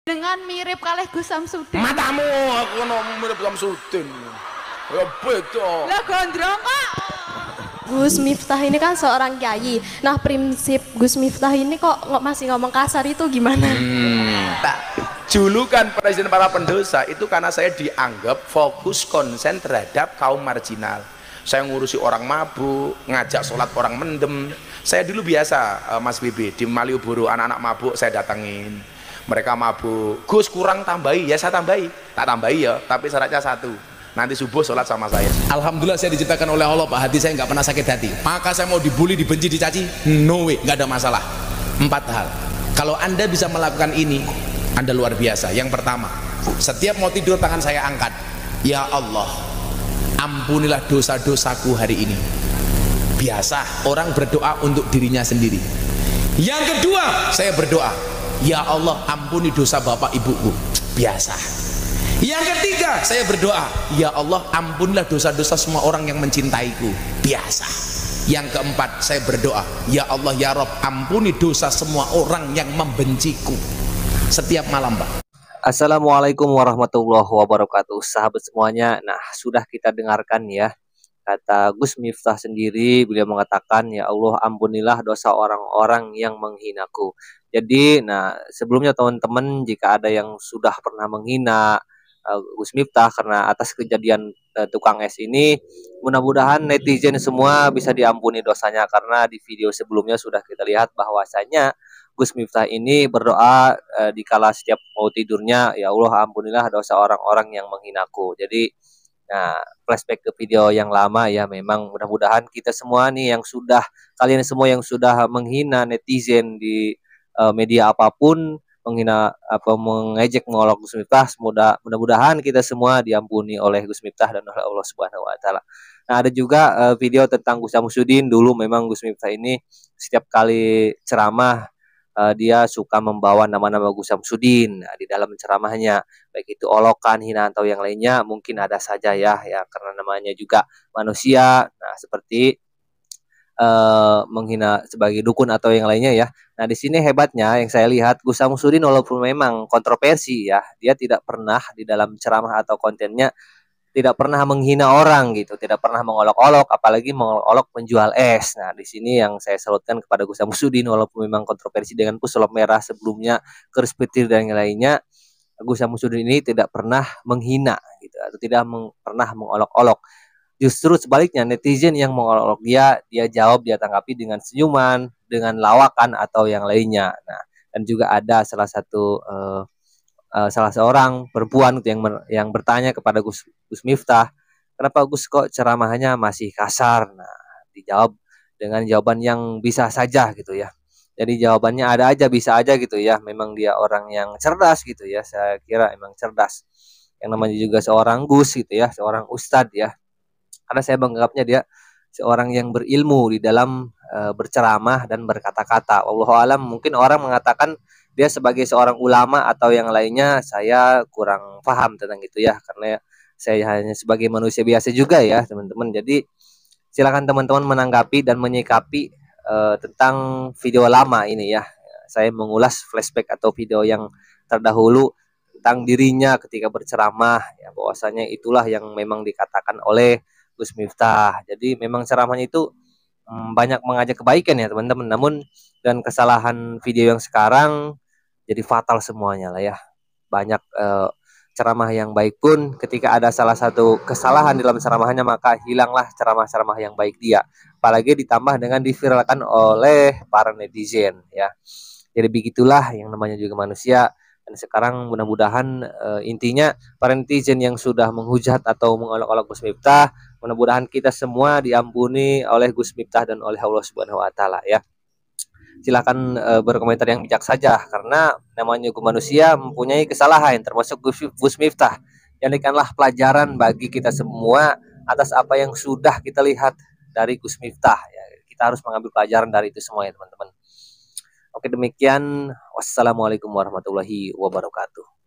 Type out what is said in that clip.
dengan mirip kalih Gus Samsudin. Matamu aku mirip Samsudin. Ya beda. Lah gondrong kok. Gus Miftah ini kan seorang kiai. Nah, prinsip Gus Miftah ini kok masih ngomong kasar itu gimana? Julukan presiden para pendosa itu karena saya dianggap fokus konsen terhadap kaum marginal. Saya ngurusi orang mabuk, ngajak sholat orang mendem. Saya dulu biasa, Mas Bibi, di Malioboro anak-anak mabuk saya datengin. Mereka mabuk, Gus kurang tambahi, ya saya tambahi. Tak tambahi ya, tapi syaratnya satu. Nanti subuh sholat sama saya. Alhamdulillah saya diciptakan oleh Allah, Pak. Hati saya nggak pernah sakit hati. Maka saya mau dibully, dibenci, dicaci, no way, nggak ada masalah. 4 hal. Kalau Anda bisa melakukan ini, Anda luar biasa. Yang pertama, setiap mau tidur tangan saya angkat. Ya Allah, ampunilah dosa-dosaku hari ini. Biasa orang berdoa untuk dirinya sendiri. Yang kedua, saya berdoa, ya Allah, ampuni dosa bapak ibuku. Biasa. Yang ketiga, saya berdoa, ya Allah, ampunilah dosa-dosa semua orang yang mencintaiku. Biasa. Yang keempat, saya berdoa, ya Allah ya Rob, ampuni dosa semua orang yang membenciku. Setiap malam, Pak. Assalamualaikum warahmatullahi wabarakatuh, sahabat semuanya. Nah, sudah kita dengarkan ya kata Gus Miftah sendiri. Beliau mengatakan, ya Allah, ampunilah dosa orang-orang yang menghinaku. Jadi, nah, sebelumnya teman-teman, jika ada yang sudah pernah menghina Gus Miftah karena atas kejadian tukang es ini, mudah-mudahan netizen semua bisa diampuni dosanya, karena di video sebelumnya sudah kita lihat bahwasanya Gus Miftah ini berdoa di kala setiap mau tidurnya, ya Allah, ampunilah dosa orang-orang yang menghinaku. Jadi, nah, flashback ke video yang lama ya, memang mudah-mudahan kita semua nih yang sudah, kalian semua yang sudah menghina netizen di media apapun, menghina apa, mengejek, mengolok Gus Miftah, mudah-mudahan kita semua diampuni oleh Gus Miftah dan oleh Allah Subhanahu wa taala. Nah, ada juga video tentang Gus Samsudin. Dulu memang Gus Miftah ini setiap kali ceramah dia suka membawa nama-nama Gus Samsudin di dalam ceramahnya, baik itu olokan, hinaan atau yang lainnya, mungkin ada saja ya karena namanya juga manusia. Nah, seperti menghina sebagai dukun atau yang lainnya ya. Nah, di sini hebatnya yang saya lihat, Gus Samsudin walaupun memang kontroversi ya, dia tidak pernah di dalam ceramah atau kontennya tidak pernah menghina orang gitu, tidak pernah mengolok-olok, apalagi mengolok penjual es. Nah, di sini yang saya salutkan kepada Gus Samsudin, walaupun memang kontroversi dengan pesulap merah sebelumnya, keris petir dan yang lainnya, Gus Samsudin ini tidak pernah menghina gitu, atau tidak pernah mengolok-olok. Justru sebaliknya, netizen yang mengolok dia jawab, dia tanggapi dengan senyuman, dengan lawakan atau yang lainnya. Nah, dan juga ada salah seorang perempuan yang bertanya kepada Gus Miftah, kenapa Gus kok ceramahnya masih kasar? Nah, dijawab dengan jawaban yang bisa saja gitu ya. Jadi jawabannya ada aja, bisa aja gitu ya. Memang dia orang yang cerdas gitu ya. Saya kira emang cerdas. Yang namanya juga seorang Gus gitu ya, seorang ustadz ya. Karena saya menganggapnya dia seorang yang berilmu di dalam berceramah dan berkata-kata. Wallahu alam, mungkin orang mengatakan dia sebagai seorang ulama atau yang lainnya, saya kurang paham tentang itu ya, karena saya hanya sebagai manusia biasa juga ya teman-teman. Jadi silakan teman-teman menanggapi dan menyikapi tentang video lama ini ya. Saya mengulas flashback atau video yang terdahulu tentang dirinya ketika berceramah ya, bahwasanya itulah yang memang dikatakan oleh Gus Miftah. Jadi memang ceramahnya itu banyak mengajak kebaikan ya teman-teman. Namun dan kesalahan video yang sekarang jadi fatal semuanya lah ya. Banyak ceramah yang baik pun ketika ada salah satu kesalahan dalam ceramahnya, maka hilanglah ceramah-ceramah yang baik dia. Apalagi ditambah dengan diviralkan oleh para netizen ya. Jadi begitulah yang namanya juga manusia. Dan sekarang mudah-mudahan intinya para netizen yang sudah menghujat atau mengolok-olok Gus Miftah, mudah-mudahan kita semua diampuni oleh Gus Miftah dan oleh Allah Subhanahu wa taala ya. Silakan berkomentar yang bijak saja, karena namanya manusia mempunyai kesalahan termasuk Gus Miftah. Jadikanlah pelajaran bagi kita semua atas apa yang sudah kita lihat dari Gus Miftah ya. Kita harus mengambil pelajaran dari itu semua ya teman-teman. Oke, demikian. Wassalamualaikum warahmatullahi wabarakatuh.